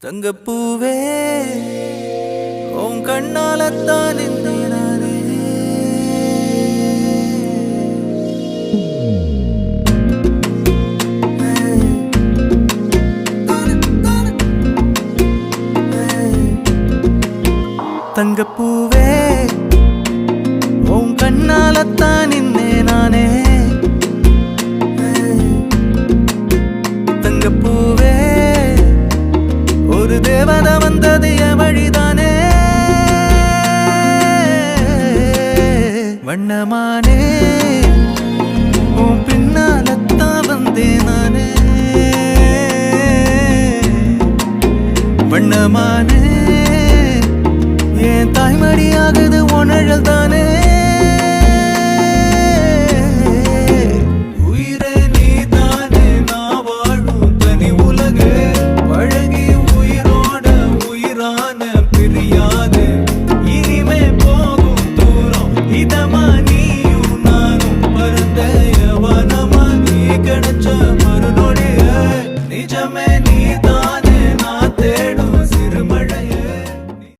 தங்கப்பூவே உன் கண்ணாலத்தான் நானே தங்கப்பூவே உன் கண்ணாலத்தான் நானே தங்கப்பூவே ஒரு தேவதை வந்தது என் வழிதானே வண்ணமானே உன் பின்னாலத்தான் வந்தேன் நானே வண்ணமானே என் தாய்மடியாகுது உணழல் தானே நிஜமே